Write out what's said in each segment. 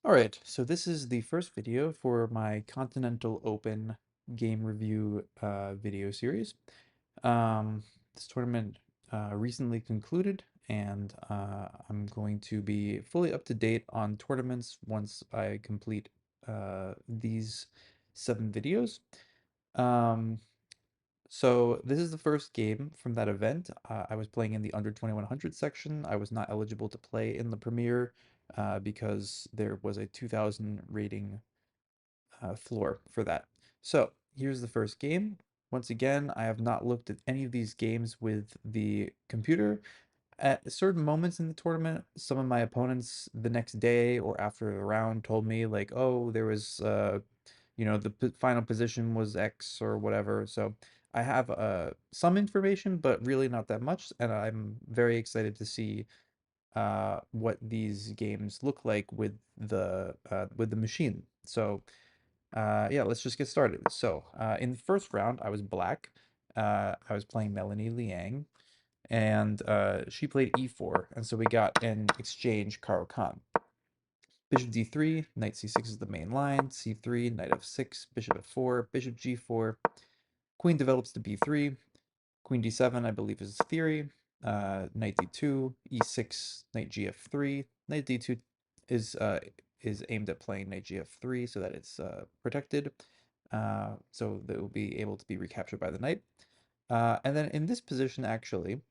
Alright, so this is the first video for my Continental Open game review video series. This tournament recently concluded, and I'm going to be fully up to date on tournaments once I complete these 7 videos. Um, so this is the first game from that event. I was playing in the under 2100 section. I was not eligible to play in the Premier because there was a 2000 rating floor for that. So here's the first game. Once again, I have not looked at any of these games with the computer. At certain moments in the tournament, some of my opponents the next day or after the round told me like, "Oh, there was the final position was X or whatever." So I have some information, but really not that much, and I'm very excited to see what these games look like with the machine. So yeah, let's just get started. So in the first round, I was black. I was playing Melanie Liang, and she played e4, and so we got an exchange Caro Kann. Bishop d3, knight c6 is the main line, c3, knight f6, bishop f4, bishop g4, queen develops to b3, queen d7, I believe is theory, knight d2, e6, knight gf3, knight d2 is uh, is aimed at playing knight gf3 so that it's protected, so that it will be able to be recaptured by the knight. And then in this position, actually,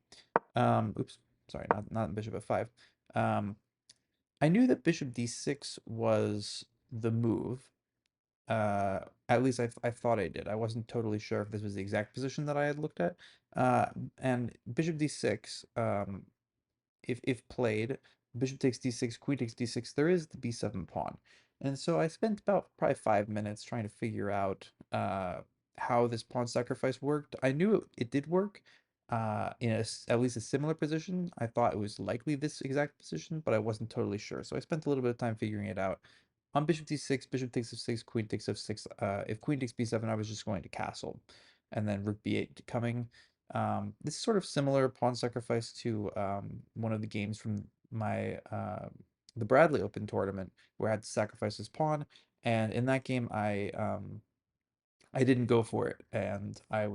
oops, sorry, not bishop f5. Um, I knew that bishop d6 was the move. At least I thought I did. I wasn't totally sure if this was the exact position that I had looked at. Uh, and bishop d6, if played, bishop takes d6, queen takes d6, there is the b7 pawn. And so I spent about probably 5 minutes trying to figure out how this pawn sacrifice worked. I knew it did work in at least a similar position. I thought it was likely this exact position, but I wasn't totally sure. So I spent a little bit of time figuring it out. On bishop d6, bishop takes f6, queen takes f6. If queen takes b7, I was just going to castle. And then rook b8 coming. This is sort of similar pawn sacrifice to one of the games from my the Bradley Open tournament where I had to sacrifice his pawn, and in that game I didn't go for it, and I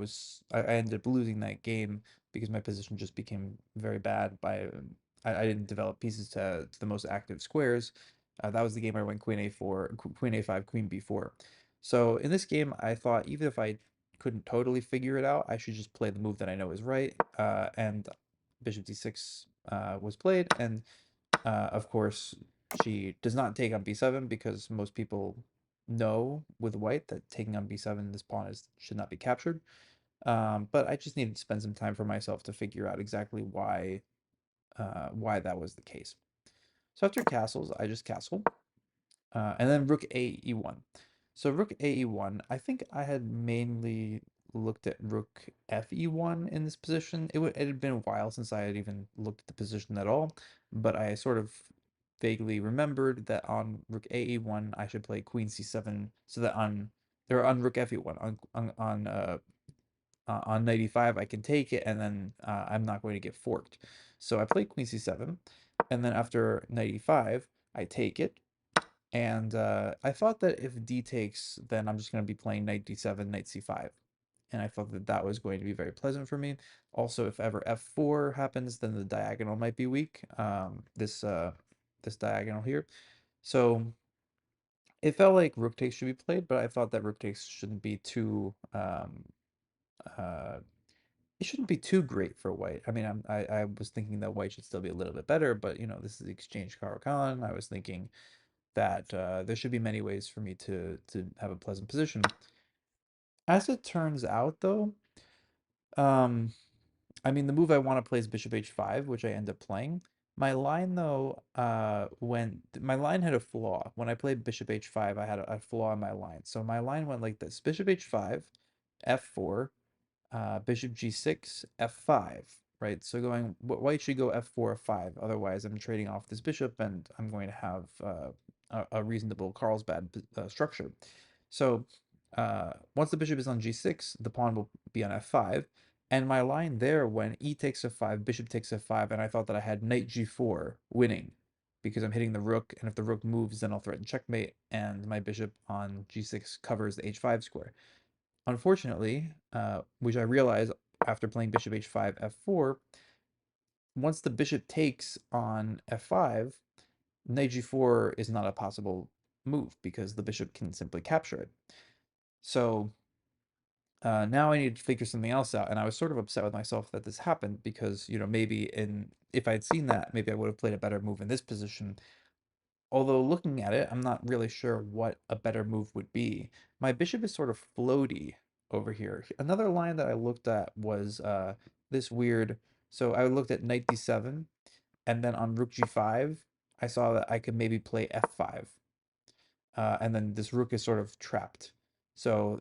ended up losing that game because my position just became very bad by I didn't develop pieces to the most active squares. That was the game where I went queen a4, queen a5, queen b4. So in this game, I thought even if I couldn't totally figure it out, I should just play the move that I know is right. And bishop d6 was played, and of course she does not take on b7 because most people know with white that taking on b7 this pawn should not be captured. But I just needed to spend some time for myself to figure out exactly why that was the case. So after castles, I just castle, and then rook a e1. So rook a e1, I think I had mainly looked at rook f e1 in this position. It had been a while since I had even looked at the position at all, but I sort of vaguely remembered that on rook a e1 I should play queen c7 so that on rook f e1 on knight e5 I can take it, and then I'm not going to get forked. So I play queen c7, and then after knight e5 I take it, and I thought that if d takes, then I'm just going to be playing knight d7, knight c5. And I thought that that was going to be very pleasant for me. Also, if ever f4 happens, then the diagonal might be weak. This diagonal here. So it felt like rook takes should be played, but I thought that rook takes shouldn't be too uh, it shouldn't be too great for white. I mean, I was thinking that white should still be a little bit better, but this is exchange Caro Kann. I was thinking that there should be many ways for me to have a pleasant position. As it turns out, though, um, I mean, the move I want to play is bishop h5, which I end up playing. My line, though, my line had a flaw. When I played bishop h5, I had a flaw in my line. So my line went like this: bishop h5, f4, bishop g6, f5, right? So white should go f4, f5. Otherwise, I'm trading off this bishop, and I'm going to have a reasonable Carlsbad structure. So once the bishop is on g6, the pawn will be on f5. And my line there when e takes f5, bishop takes f5, and I thought that I had knight g4 winning because I'm hitting the rook, and if the rook moves, then I'll threaten checkmate, and my bishop on g6 covers the h5 square. Unfortunately, which I realized after playing bishop h5, f4, once the bishop takes on f5, knight g4 is not a possible move because the bishop can simply capture it. So now I need to figure something else out, and I was sort of upset with myself that this happened because, maybe if I had seen that, maybe I would have played a better move in this position. Although looking at it, I'm not really sure what a better move would be. My bishop is sort of floaty over here. Another line that I looked at was this weird. So I looked at knight d7, and then on rook g5, I saw that I could maybe play f5, and then this rook is sort of trapped. So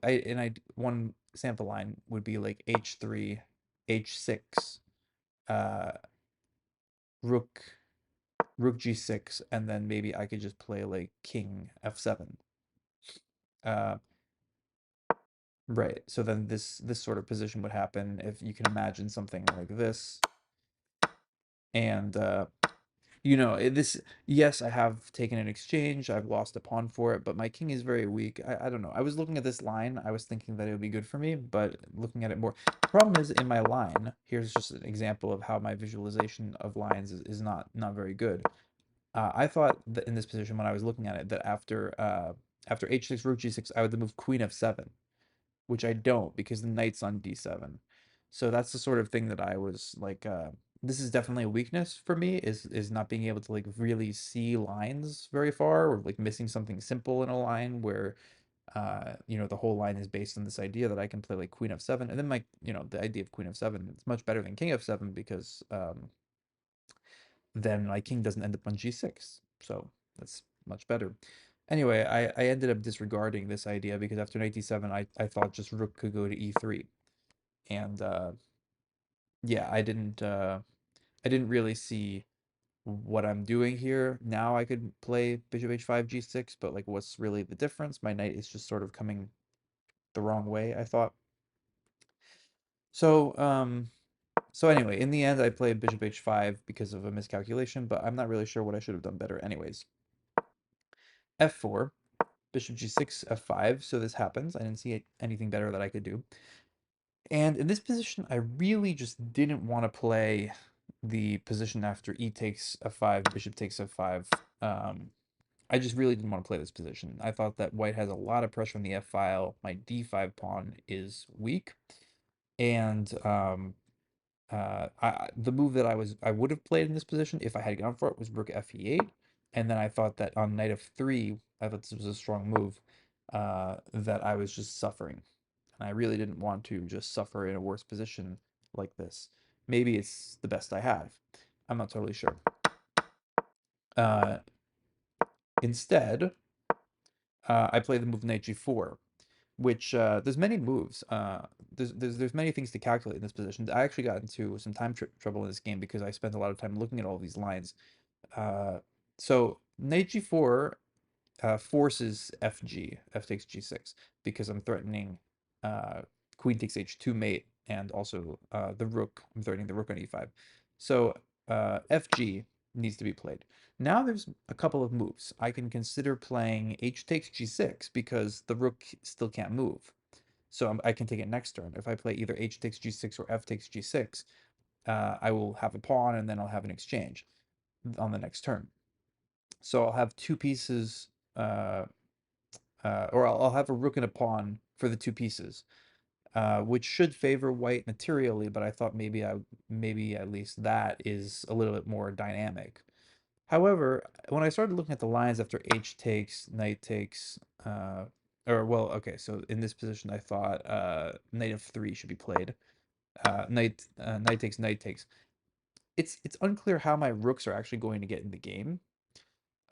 one sample line would be like h3, h6, uh, rook g6, and then maybe I could just play like king f7. Uh, right. So then this sort of position would happen if you can imagine something like this, and this, yes, I have taken an exchange, I've lost a pawn for it, but my king is very weak. I don't know. I was looking at this line, I was thinking that it would be good for me, but looking at it more, the problem is in my line, here's just an example of how my visualization of lines is not very good. I thought that in this position when I was looking at it that after h6 rook g6 I would move queen f7, which I don't because the knight's on d7. So that's the sort of thing that I was like, this is definitely a weakness for me, is not being able to like really see lines very far, or like missing something simple in a line where the whole line is based on this idea that I can play like queen f7, and then the idea of queen f7, it's much better than king f7 because then my king doesn't end up on g6. So that's much better. Anyway, I ended up disregarding this idea because after knight d7, I thought just rook could go to e3. And yeah, I didn't really see what I'm doing here. Now I could play bishop h5 g6, but like what's really the difference? My knight is just sort of coming the wrong way, I thought. So anyway, in the end I played bishop h5 because of a miscalculation, but I'm not really sure what I should have done better anyways. f4, bishop g6, f5, so this happens. I didn't see anything better that I could do. And in this position, I really just didn't want to play the position after e takes f5, bishop takes f5. I just really didn't want to play this position. I thought that white has a lot of pressure on the f file. My d5 pawn is weak, and the move that I would have played in this position if I had gone for it was rook f e8, and then I thought that on knight f3, I thought this was a strong move, that I was just suffering, and I really didn't want to just suffer in a worse position like this. Maybe it's the best I have. I'm not totally sure. Instead, I play the move knight g4, which there's many moves. There's many things to calculate in this position. I actually got into some time trouble in this game because I spent a lot of time looking at all these lines. So knight g4 forces fg, f takes g6, because I'm threatening queen takes h2 mate, and also the rook. I'm threatening the rook on e5. So fg needs to be played. Now there's a couple of moves. I can consider playing h takes g6 because the rook still can't move. So I can take it next turn. If I play either h takes g6 or f takes g6, I will have a pawn and then I'll have an exchange on the next turn. So I'll have two pieces, or I'll have a rook and a pawn for the two pieces, which should favor white materially, but I thought maybe at least that is a little bit more dynamic. However, when I started looking at the lines after h takes, knight takes, okay, so in this position I thought knight f3 should be played. Knight takes, knight takes. It's unclear how my rooks are actually going to get in the game.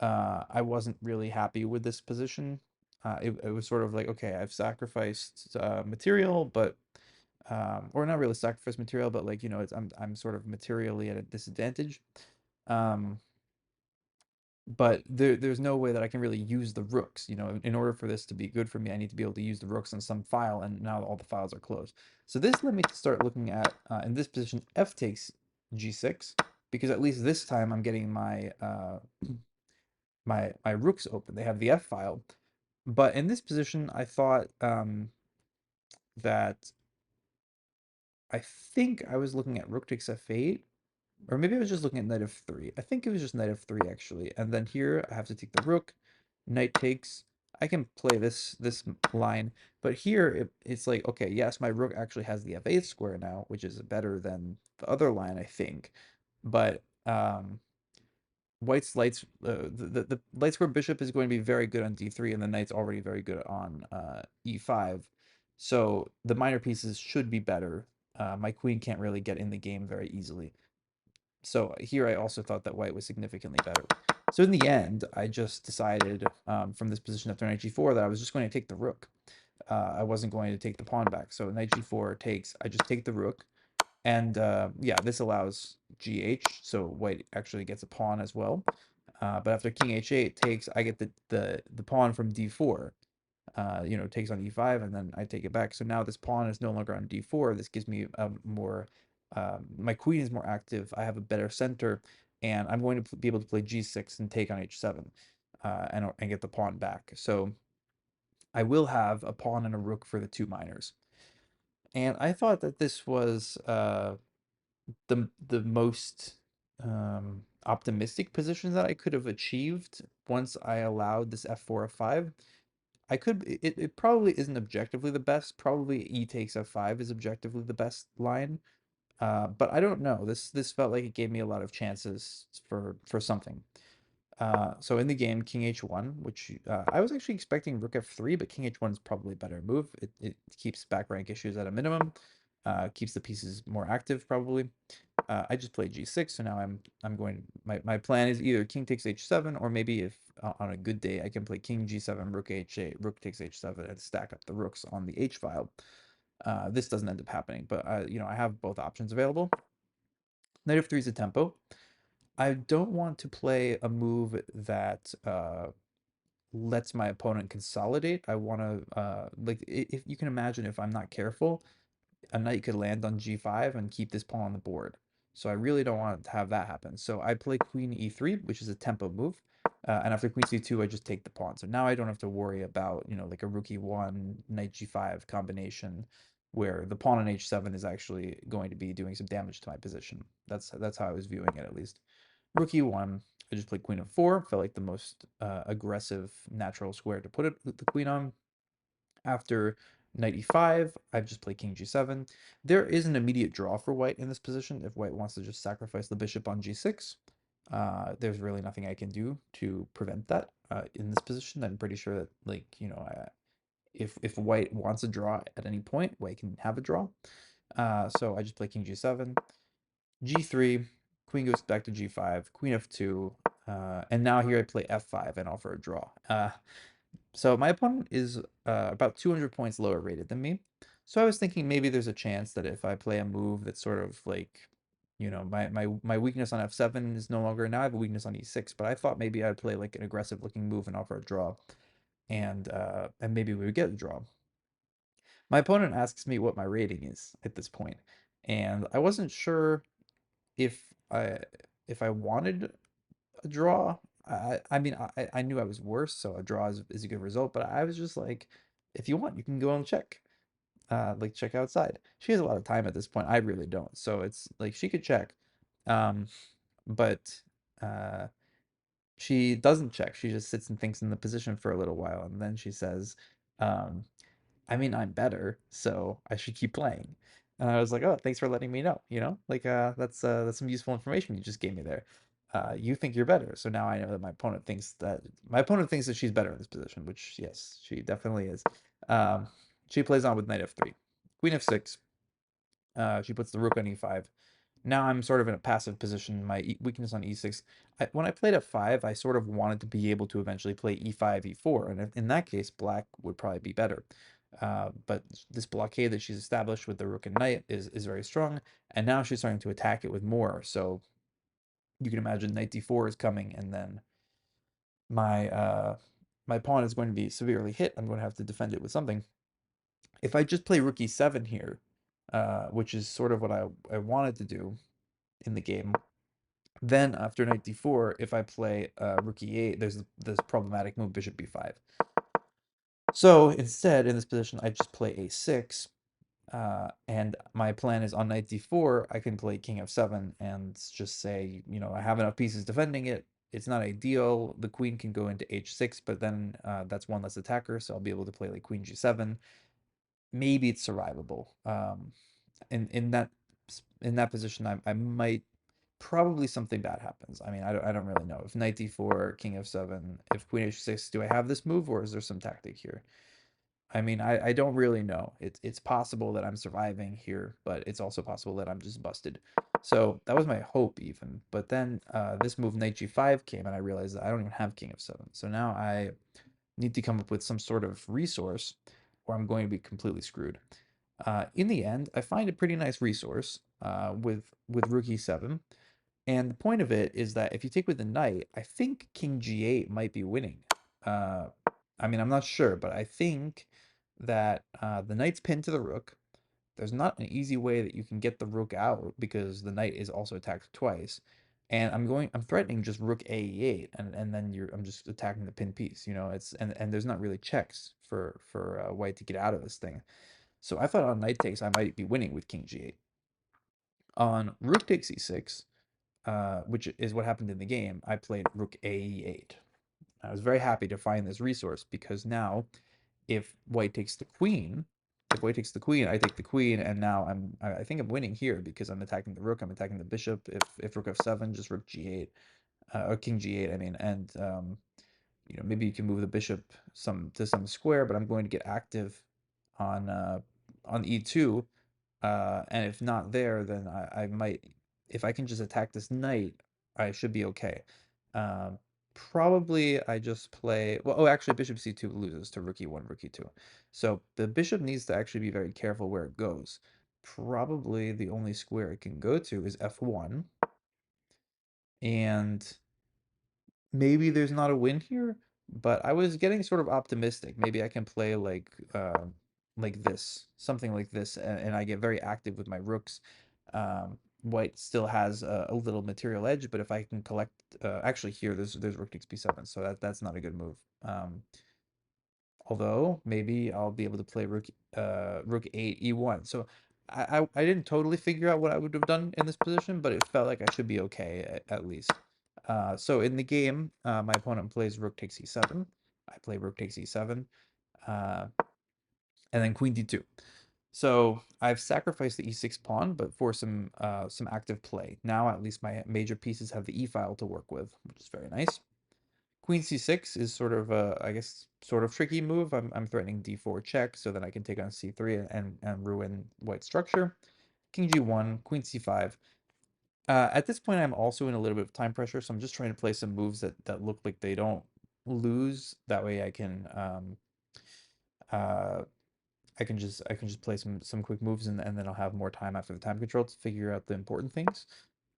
I wasn't really happy with this position. It was sort of like, okay, I've sacrificed material, but or not really sacrificed material, but like I'm sort of materially at a disadvantage. But there's no way that I can really use the rooks. In order for this to be good for me, I need to be able to use the rooks on some file, and now all the files are closed. So this led me to start looking at, in this position, f takes g6, because at least this time I'm getting my my rooks open. They have the F file. But in this position, I thought that I think I was looking at rook takes f8, or maybe I was just looking at knight f3. I think it was just knight f3 actually. And then here I have to take the rook, knight takes. I can play this line, but here it's like, okay, yes, my rook actually has the f8 square now, which is better than the other line, I think. But White's the light square bishop is going to be very good on d3, and the knight's already very good on e5. So the minor pieces should be better. My queen can't really get in the game very easily. So here I also thought that white was significantly better. So in the end, I just decided from this position after knight g4 that I was just going to take the rook. I wasn't going to take the pawn back. So knight g4 takes, I just take the rook. And yeah, this allows GH, so white actually gets a pawn as well. But after king h8 takes, I get the pawn from d4. Takes on e5, and then I take it back. So now this pawn is no longer on d4. This gives me a more, my queen is more active. I have a better center, and I'm going to be able to play g6 and take on h7, and get the pawn back. So I will have a pawn and a rook for the two minors. And I thought that this was the most optimistic position that I could have achieved once I allowed this f4 f5. It probably isn't objectively the best. Probably e takes f5 is objectively the best line. But I don't know. This felt like it gave me a lot of chances for something. So in the game, king h1, which I was actually expecting rook f3, but king h1 is probably a better move. It keeps back rank issues at a minimum, keeps the pieces more active probably. I just played g6, so now I'm going. My plan is either king takes h7, or maybe if on a good day I can play king g7, rook h8, rook takes h7, and stack up the rooks on the h file. This doesn't end up happening, but I have both options available. Knight f3 is a tempo. I don't want to play a move that lets my opponent consolidate. I want to if you can imagine, if I'm not careful, a knight could land on g5 and keep this pawn on the board. So I really don't want to have that happen. So I play queen e3, which is a tempo move. And after queen c2, I just take the pawn. So now I don't have to worry about, like a rook e1, knight g5 combination where the pawn on h7 is actually going to be doing some damage to my position. That's how I was viewing it, at least. Rook e1, I just played queen f4. Felt like the most aggressive natural square to put the queen on. After knight e5, I've just played king g7. There is an immediate draw for white in this position if white wants to just sacrifice the bishop on g6. There's really nothing I can do to prevent that in this position. I'm pretty sure that, if white wants a draw at any point, white can have a draw. So I just play king g7, g3, queen goes back to g5, queen f2, and now here I play f5 and offer a draw. So my opponent is about 200 points lower rated than me. So I was thinking maybe there's a chance that if I play a move that's sort of like, my weakness on f7 is no longer, now I have a weakness on e6, but I thought maybe I'd play like an aggressive looking move and offer a draw, and maybe we would get a draw. My opponent asks me what my rating is at this point, and I wasn't sure if I if I wanted a draw. I mean, I knew I was worse, so a draw is a good result. But I was just like, if you want, you can go and check, check outside. She has a lot of time at this point. I really don't. So it's like she could check, um, but uh, she doesn't check. She just sits and thinks in the position for a little while, and then she says, um, I mean, I'm better, so I should keep playing. And I was like, oh, thanks for letting me know, that's some useful information you just gave me there. You think you're better, so now I know that my opponent thinks that she's better in this position, which yes, she definitely is. Um, she plays on with knight f3, queen f6. She puts the rook on e5. Now I'm sort of in a passive position. My weakness on e6. When I played f5, I sort of wanted to be able to eventually play e5, e4, and in that case, black would probably be better. But this blockade that she's established with the rook and knight is very strong, and now she's starting to attack it with more. So you can imagine knight d4 is coming, and then my pawn is going to be severely hit. I'm going to have to defend it with something. If I just play rook e7 here, which is sort of what I wanted to do in the game, Then after knight d4, if I play rook e8, there's this problematic move bishop b5. So instead, in this position, I just play a6, and my plan is on knight d4, I can play king f7 and just say, I have enough pieces defending it. It's not ideal. The queen can go into h6, but then that's one less attacker, so I'll be able to play like queen g7. Maybe it's survivable. In that position, I might probably something bad happens. I mean, I don't really know. If knight d4, king f7, if queen h6, do I have this move or is there some tactic here? I mean, I don't really know. It's possible that I'm surviving here, but it's also possible that I'm just busted. So that was my hope even. But then this move knight g5 came and I realized that I don't even have king f7. So now I need to come up with some sort of resource or I'm going to be completely screwed. In the end, I find a pretty nice resource with rook e7. And the point of it is that if you take with the knight, I think king g8 might be winning. Uh, I mean, I'm not sure, but I think that the knight's pinned to the rook. There's not an easy way that you can get the rook out because the knight is also attacked twice. And I'm threatening just rook a8, and then I'm just attacking the pinned piece. And there's not really checks for white to get out of this thing. So I thought on knight takes I might be winning with king g8. On rook takes e6, which is what happened in the game, I played rook a8. I was very happy to find this resource because now, if white takes the queen, I take the queen, and now I think I'm winning here because I'm attacking the rook, I'm attacking the bishop. If rook f7, just rook g8, or king g8, I mean, and maybe you can move the bishop to some square, but I'm going to get active on e2. And if not there, then I might, if I can just attack this knight, I should be okay. Um, Probably I just play, well, oh, actually, bishop c2 loses to rook e1, rook e2. So the bishop needs to actually be very careful where it goes. Probably the only square it can go to is f1. And maybe there's not a win here, but I was getting sort of optimistic. Maybe I can play like this, something like this, and I get very active with my rooks. White still has a little material edge, but if I can collect, actually here there's rook takes b7, so that's not a good move. Although maybe I'll be able to play rook 8 e1. So I didn't totally figure out what I would have done in this position, but it felt like I should be okay at least. So in the game, my opponent plays rook takes e7. I play rook takes e7, uh, and then queen d2. So I've sacrificed the e6 pawn, but for some active play. Now at least my major pieces have the e file to work with, which is very nice. Queen c6 is sort of a, I guess, sort of tricky move. I'm threatening d4 check so that I can take on c3 and ruin white structure. King g1, queen c5. At this point, I'm also in a little bit of time pressure, so I'm just trying to play some moves that look like they don't lose. That way, uh, I can just play some quick moves, and then I'll have more time after the time control to figure out the important things.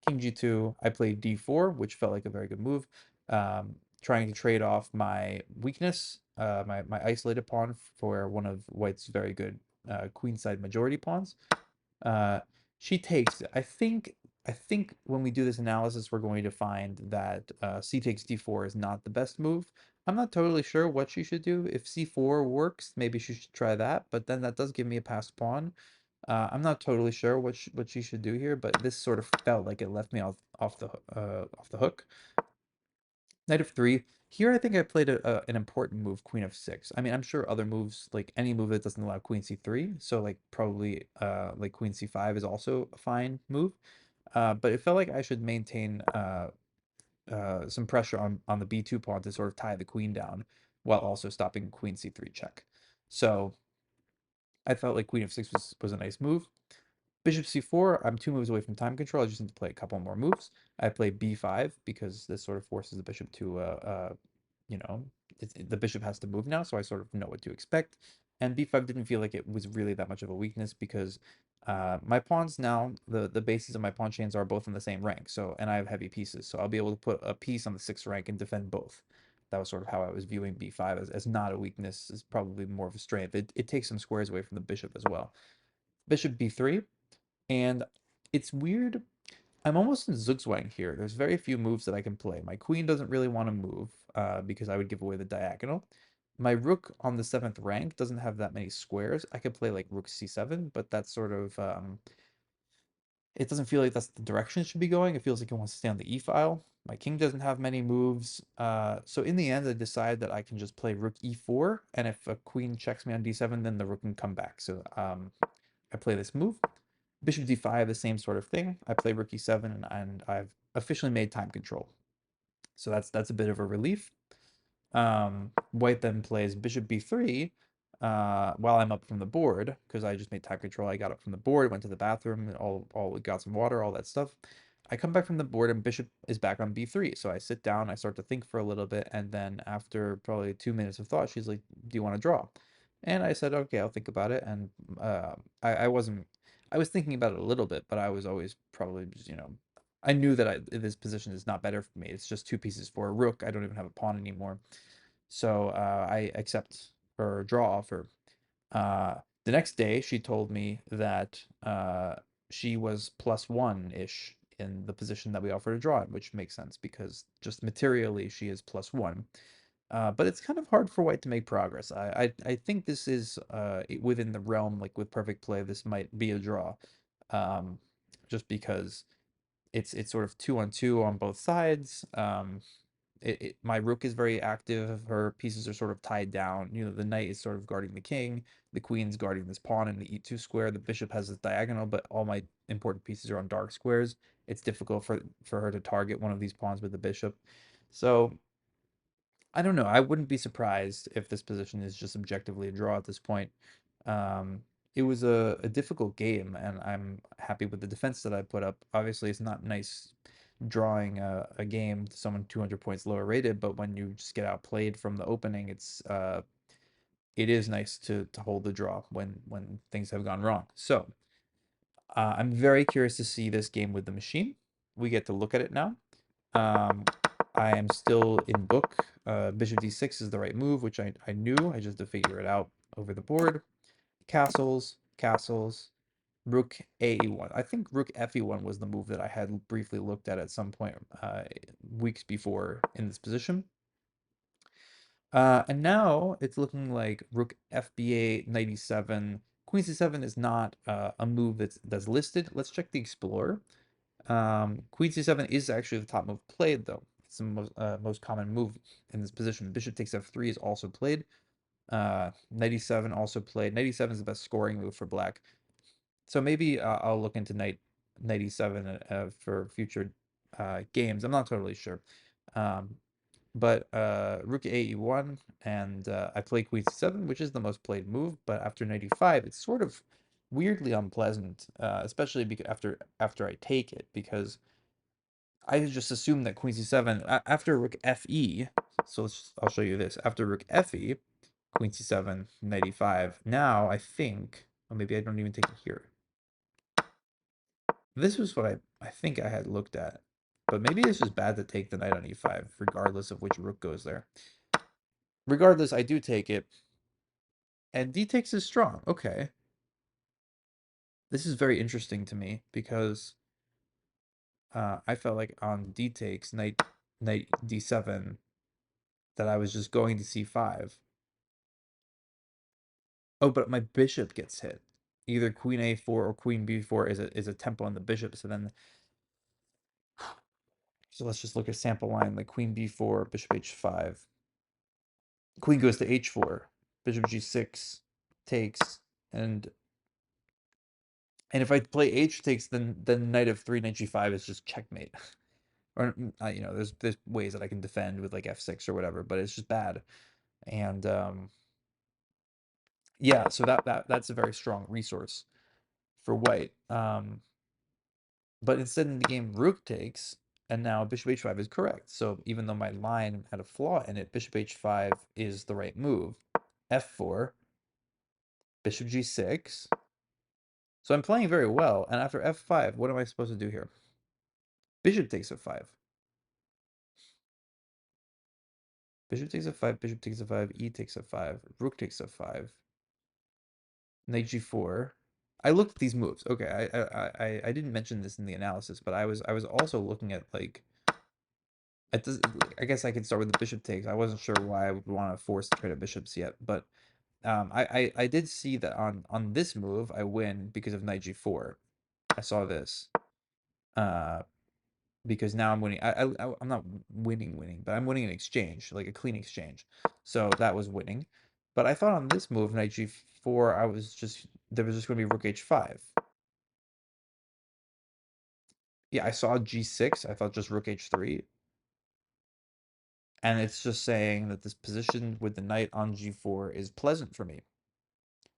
King g2, I played d4, which felt like a very good move. Trying to trade off my weakness, my isolated pawn for one of white's very good queenside majority pawns. Uh, she takes. I think when we do this analysis, we're going to find that c takes d4 is not the best move. I'm not totally sure what she should do. If c4 works, maybe she should try that. But then that does give me a passed pawn. I'm not totally sure what she should do here, but this sort of felt like it left me off the hook. Knight of 3. Here, I think I played an important move, queen of 6. I mean, I'm sure other moves, like any move that doesn't allow queen c3, so like probably like queen c5 is also a fine move. But it felt like I should maintain some pressure on the b2 pawn to sort of tie the queen down while also stopping queen c3 check. So I felt like queen of 6 was a nice move. Bishop c4, I'm 2 moves away from time control. I just need to play a couple more moves. I play b5 because this sort of forces the bishop to, you know, the bishop has to move now, so I sort of know what to expect. And b5 didn't feel like it was really that much of a weakness because my pawns now, the bases of my pawn chains are both in the same rank, and I have heavy pieces, so I'll be able to put a piece on the 6th rank and defend both. That was sort of how I was viewing b5 as not a weakness, is probably more of a strength. It takes some squares away from the bishop as well. Bishop b3, and it's weird. I'm almost in Zugzwang here. There's very few moves that I can play. My queen doesn't really want to move because I would give away the diagonal. My rook on the 7th rank doesn't have that many squares. I could play like rook c7, but that's sort of it doesn't feel like that's the direction it should be going. It feels like it wants to stay on the e-file. My king doesn't have many moves. So in the end, I decide that I can just play rook e4, and if a queen checks me on d7, then the rook can come back. So I play this move. Bishop d5, the same sort of thing. I play rook e7, and I've officially made time control. So that's a bit of a relief. White then plays bishop b3 while I'm up from the board, because I just made time control. I got up from the board, went to the bathroom, all got some water, all that stuff. I come back from the board and bishop is back on b3. So I sit down, I start to think for a little bit, and then after probably 2 minutes of thought, she's like, "Do you want to draw?" And I said, "Okay, I'll think about it." And I wasn't, I was thinking about it a little bit, but I was always probably just, I knew that this position is not better for me. It's just two pieces for a rook. I don't even have a pawn anymore. So I accept her draw offer. Uh, the next day, she told me that she was +1-ish in the position that we offered to draw in, which makes sense because just materially she is +1. But it's kind of hard for white to make progress. I think this is within the realm, like with perfect play, this might be a draw. Um, just because it's sort of 2-on-2 on both sides. My rook is very active. Her pieces are sort of tied down. The knight is sort of guarding the king. The queen's guarding this pawn in the e2 square. The bishop has this diagonal, but all my important pieces are on dark squares. It's difficult for her to target one of these pawns with the bishop. So I don't know. I wouldn't be surprised if this position is just objectively a draw at this point. Um, it was a difficult game, and I'm happy with the defense that I put up. Obviously, it's not nice drawing a game to someone 200 points lower rated, but when you just get outplayed from the opening, it is nice to hold the draw when things have gone wrong. So I'm very curious to see this game with the machine. We get to look at it now. Um, I am still in book. Bishop d6 is the right move, which I knew. I just had to figure it out over the board. Castles, castles, rook a1. I think rook fe1 was the move that I had briefly looked at some point weeks before in this position. And now it's looking like rook fba knight e7. Queen c7 is not a move that's listed. Let's check the explorer. Queen c7 is actually the top move played, though. It's the most common move in this position. Bishop takes f3 is also played. Knight e7 also played. Knight e7 is the best scoring move for black. So maybe I'll look into knight e7 for future games. I'm not totally sure. Um, but rook a1, and I play queen c7, which is the most played move. But after knight e5, it's sort of weirdly unpleasant, especially after I take it, because I just assume that queen c7 after rook fe. So I'll show you this. After rook fe, queen c7, knight e5. Now I think, or maybe I don't even take it here. This was what I think I had looked at. But maybe it's just bad to take the knight on e5, regardless of which rook goes there. Regardless, I do take it. And d takes is strong. Okay. This is very interesting to me because I felt like on d takes, knight d7, that I was just going to c5. Oh, but my bishop gets hit. Either queen a4 or queen b4 is a tempo on the bishop. So let's just look at sample line, like queen b4, bishop h5. Queen goes to h4, bishop g6 takes, and if I play h takes, then knight f3, knight g5 is just checkmate. Or there's ways that I can defend with like f6 or whatever, but it's just bad. And yeah, so that's a very strong resource for white. But instead in the game, rook takes, and now bishop h5 is correct. So even though my line had a flaw in it, bishop h5 is the right move. f4, bishop g6. So I'm playing very well, and after f5, what am I supposed to do here? Bishop takes f5. Bishop takes f5, bishop takes f5, e takes f5, rook takes f5, knight g4. I looked at these moves. Okay, I didn't mention this in the analysis, but I was also looking at like at this. I guess I could start with the bishop takes. I wasn't sure why I would want to force the trade of bishops yet, but I did see that on this move I win because of knight g4. I saw this. Uh, because now I'm winning. I'm not winning, but I'm winning an exchange, like a clean exchange. So that was winning. But I thought on this move, knight g4, there was just going to be rook h5. Yeah, I saw g6. I thought just rook h3, and it's just saying that this position with the knight on g4 is pleasant for me.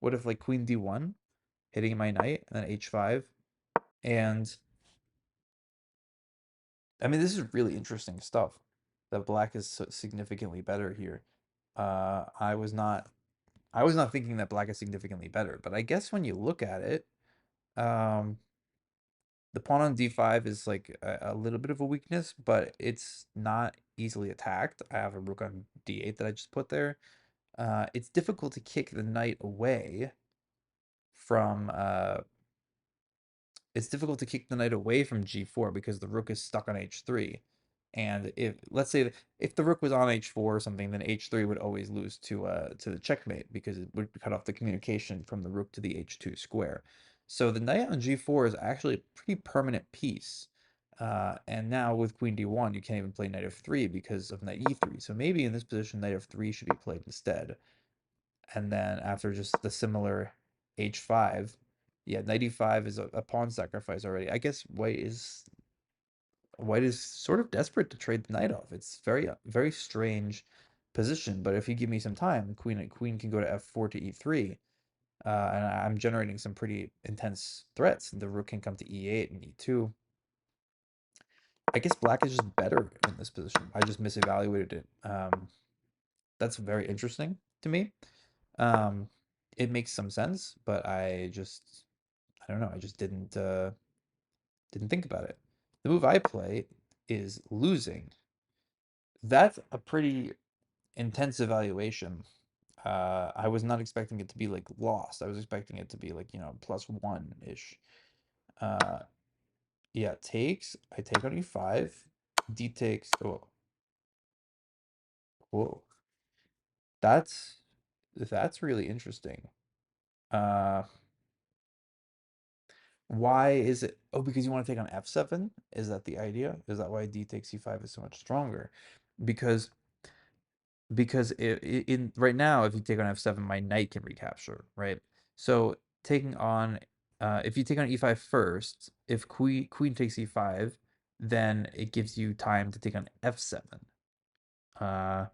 What if like queen d1, hitting my knight, and then h5, and I mean this is really interesting stuff. That black is significantly better here. I was not thinking that black is significantly better, but I guess when you look at it, um, the pawn on d5 is like a little bit of a weakness, but it's not easily attacked. I have a rook on d8 that I just put there. It's difficult to kick the knight away from it's difficult to kick the knight away from g4 because the rook is stuck on h3. And if let's say if the rook was on h4 or something, then h3 would always lose to the checkmate because it would cut off the communication from the rook to the h2 square. So the knight on g4 is actually a pretty permanent piece. And now with queen d1, you can't even play knight f3 because of knight e3. So maybe in this position, knight f3 should be played instead. And then after just the similar h5, yeah, knight e5 is a pawn sacrifice already. I guess white is sort of desperate to trade the knight off. It's very strange position, but if you give me some time, queen can go to f4 to e3, and I'm generating some pretty intense threats. The rook can come to e8 and e2. I guess black is just better in this position. I just misevaluated it. That's very interesting to me. Um, it makes some sense, but I don't know. I just didn't think about it. The move I play is losing. That's a pretty intense evaluation. I was not expecting it to be like lost. I was expecting it to be like, +1-ish. Uh, yeah, takes. I take on e5. D takes. Oh, whoa. That's that's really interesting. Uh, why is it? Oh, because you want to take on f7? Is that the idea? Is that why d takes e5 is so much stronger? Because in right now, if you take on f7, my knight can recapture, right? So taking on, if you take on e5 first, if queen takes e5, then it gives you time to take on f7, uh,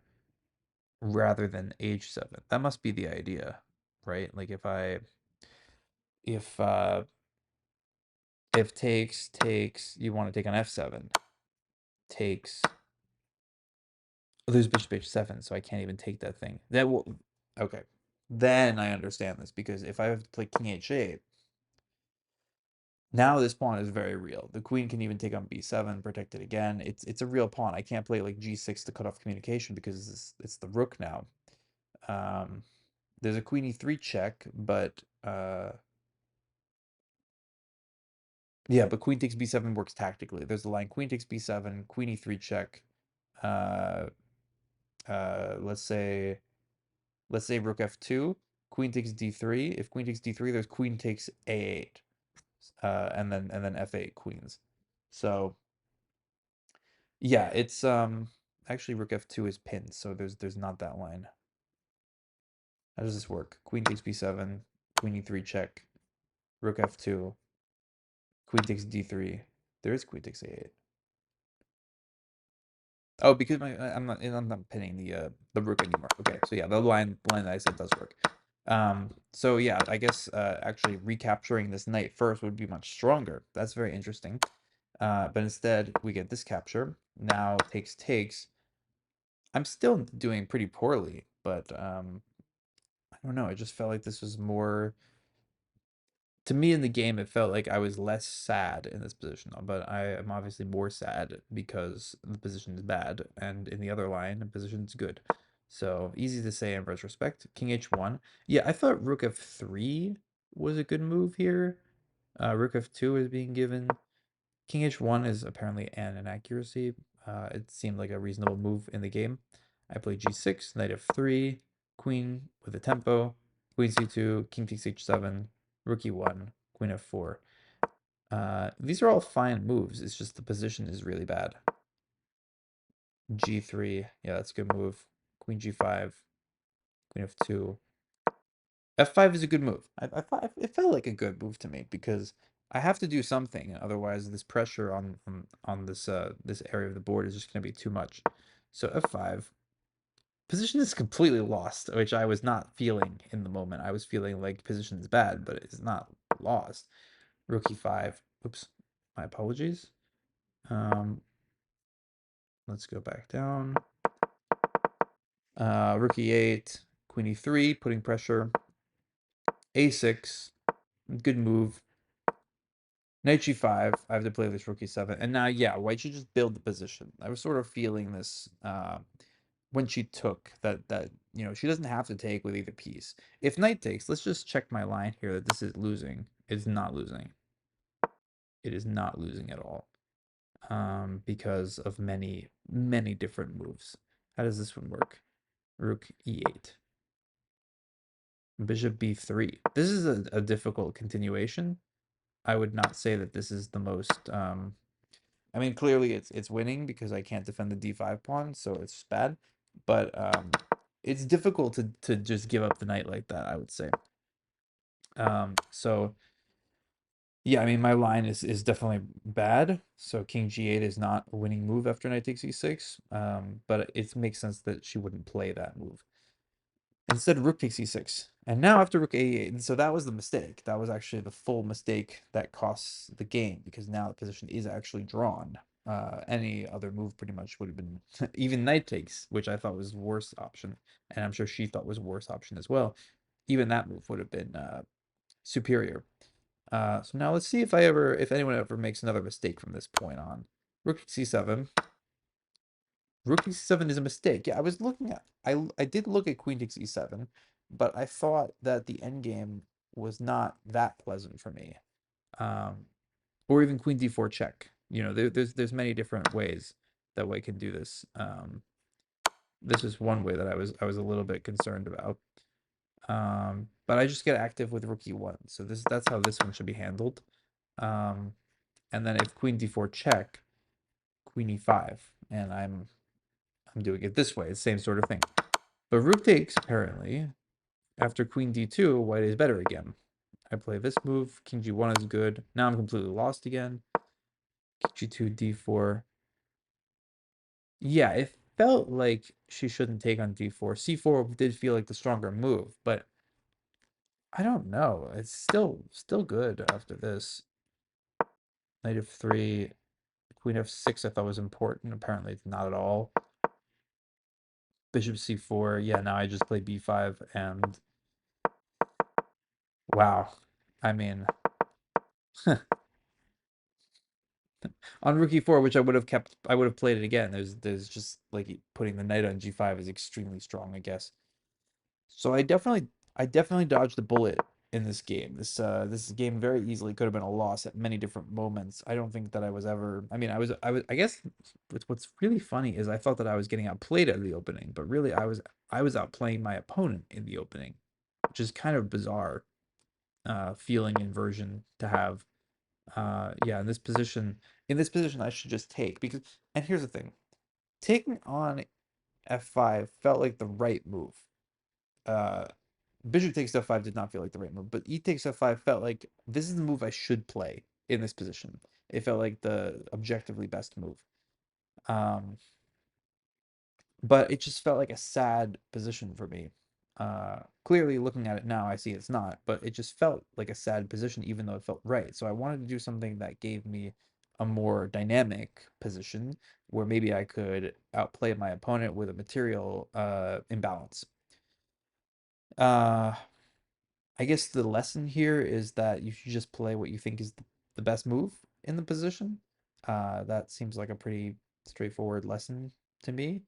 rather than h7. That must be the idea, right? Like if if takes, you want to take on f7, takes. There's bishop h7, so I can't even take that thing. That will okay. Then I understand this because if I have to play king h8, now this pawn is very real. The queen can even take on b7, protect it again. It's a real pawn. I can't play like g6 to cut off communication because it's the rook now. Um, there's a queen e3 check, but yeah, but queen takes b7 works tactically. There's the line queen takes b7, queen e3 check. Uh, let's say rook f2, queen takes d3. If queen takes d3, there's queen takes a8, and then f8 queens. So yeah, it's actually rook f2 is pinned, so there's not that line. How does this work? Queen takes b7, queen e3 check, rook f2, queen takes d3. There is queen takes a8. Oh, because I'm not pinning the rook anymore. Okay, so yeah, the line that I said does work. So yeah, I guess actually recapturing this knight first would be much stronger. That's very interesting. But instead we get this capture. Now takes. I'm still doing pretty poorly, but I don't know. I just felt like this was more to me in the game. It felt like I was less sad in this position, but I am obviously more sad because the position is bad, and in the other line, the position is good. So easy to say in retrospect. King h1. Yeah, I thought rook f3 was a good move here. Rook f2 is being given. King h1 is apparently an inaccuracy. It seemed like a reasonable move in the game. I played g6, knight f3, queen with a tempo, queen c2, king takes h7, rook e1, queen f4. These are all fine moves. It's just the position is really bad. G3, yeah, that's a good move. Queen g5, queen f2. F5 is a good move. I thought it felt like a good move to me because I have to do something, otherwise this pressure on this area of the board is just going to be too much. So F5, position is completely lost, which I was not feeling in the moment. I was feeling like position is bad, but it's not lost. Rook e5. Oops, my apologies. Let's go back down. Rook e8, queen e3, putting pressure. A6, good move. Knight g5, I have to play this rook e7. And now, yeah, white should just build the position. I was sort of feeling this when she took that she doesn't have to take with either piece. If knight takes, let's just check my line here that this is losing. It's not losing. It is not losing at all. Because of many, many different moves. How does this one work? Rook e8. Bishop b3. This is a difficult continuation. I would not say that this is the most I mean, clearly it's winning because I can't defend the d5 pawn, so it's bad. But it's difficult to just give up the knight like that, I would say. So yeah, I mean my line is definitely bad. So king g8 is not a winning move after knight takes e6. But it makes sense that she wouldn't play that move. Instead, rook takes e6. And now after rook a8, and so that was the mistake. That was actually the full mistake that costs the game because now the position is actually drawn. Any other move pretty much would have been even knight takes, which I thought was the worst option, and I'm sure she thought was worst option as well. Even that move would have been superior. So now let's see if anyone ever makes another mistake from this point on. Rook c7. Rook e7 is a mistake. Yeah, I was looking at I did look at queen takes e7, but I thought that the endgame was not that pleasant for me. Um, or even queen d4 check. There's many different ways that white can do this. This is one way that I was a little bit concerned about. But I just get active with rook e1. So that's how this one should be handled. And then if queen d4 check, queen e5, and I'm doing it this way, it's the same sort of thing. But rook takes, apparently, after queen d2, white is better again. I play this move, king g1 is good. Now I'm completely lost again. King g2, d4. Yeah, it felt like she shouldn't take on d4. c4 did feel like the stronger move, but I don't know. It's still good after this. Knight f3, queen f6 I thought was important. Apparently it's not at all. Bishop c4. Yeah, now I just play b5 and wow. I mean, on rook e4, which I would have played it again. There's just like putting the knight on g5 is extremely strong, I guess. So I definitely dodged the bullet in this game. This game very easily could have been a loss at many different moments. I don't think that I was ever. I mean, I guess what's really funny is I thought that I was getting outplayed at the opening, but really I was outplaying my opponent in the opening, which is kind of bizarre feeling inversion to have. Yeah, in this position I should just take because, and here's the thing, taking on f5 felt like the right move. uh Bishop takes f5 did not feel like the right move, but e takes f5 felt like this is the move I should play in this position. It felt like the objectively best move. um but it just felt like a sad position for me. Clearly looking at it now, I see it's not, but it just felt like a sad position, even though it felt right. So I wanted to do something that gave me a more dynamic position where maybe I could outplay my opponent with a material imbalance. Uh, I guess the lesson here is that you should just play what you think is the best move in the position. That seems like a pretty straightforward lesson to me.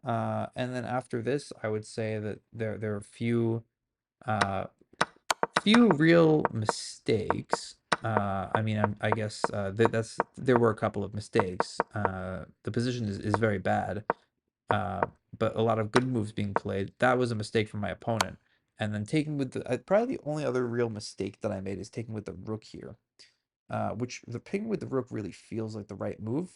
And then after this, I would say that there are uh, few real mistakes. I mean, I guess there were a couple of mistakes. The position is very bad, uh, but a lot of good moves being played. That was a mistake from my opponent. And then taking with probably the only other real mistake that I made is taking with the rook here, which the picking with the rook really feels like the right move.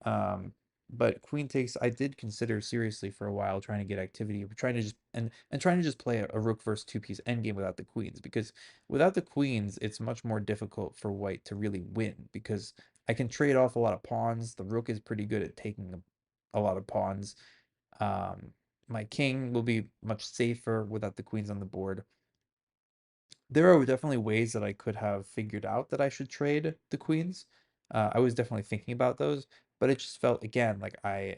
Um, but queen takes, I did consider seriously for a while trying to get activity, trying to just and trying to just play a rook versus two piece endgame without the queens, because without the queens, it's much more difficult for white to really win because I can trade off a lot of pawns. The rook is pretty good at taking a lot of pawns. Um, my king will be much safer without the queens on the board. There are definitely ways that I could have figured out that I should trade the queens. I was definitely thinking about those, but it just felt again like I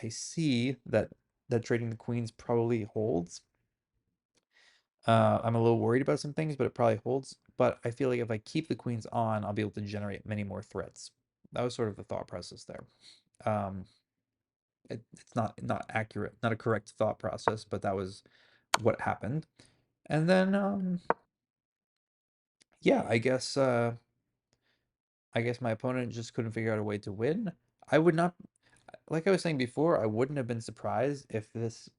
see that trading the queens probably holds. I'm a little worried about some things, but it probably holds. But I feel like if I keep the queens on, I'll be able to generate many more threats. That was sort of the thought process there. Um, it's not accurate, not a correct thought process, but that was what happened. And then yeah, I guess my opponent just couldn't figure out a way to win. I would not, like I was saying before, I wouldn't have been surprised if this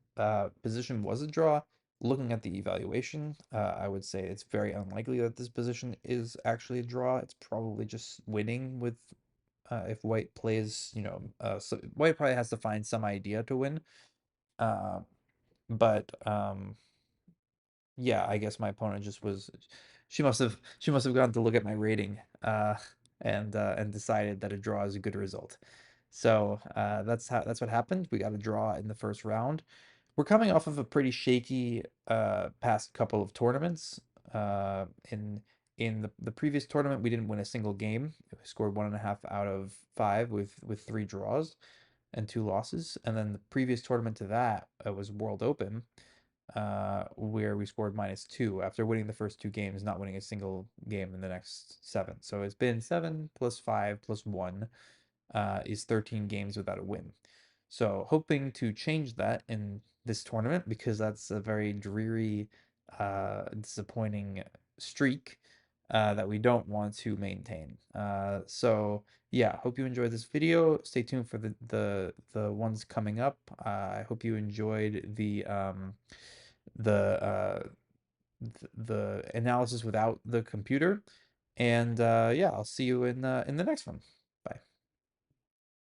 position was a draw. Looking at the evaluation, I would say it's very unlikely that this position is actually a draw. It's probably just winning with if white plays, so white probably has to find some idea to win. Uh, but yeah, I guess my opponent just was she must have gone to look at my rating and decided that a draw is a good result. So that's what happened. We got a draw in the first round. We're coming off of a pretty shaky past couple of tournaments. In the previous tournament, we didn't win a single game. We scored 1.5 out of 5 with 3 draws and 2 losses. And then the previous tournament to that was World Open, where we scored -2 after winning the first 2 games, not winning a single game in the next 7. So it's been 7 plus 5 plus 1 is 13 games without a win. So hoping to change that in this tournament because that's a very dreary, disappointing streak that we don't want to maintain. So yeah, hope you enjoyed this video. Stay tuned for the ones coming up. I hope you enjoyed the uh, the analysis without the computer. And yeah, I'll see you in the next one.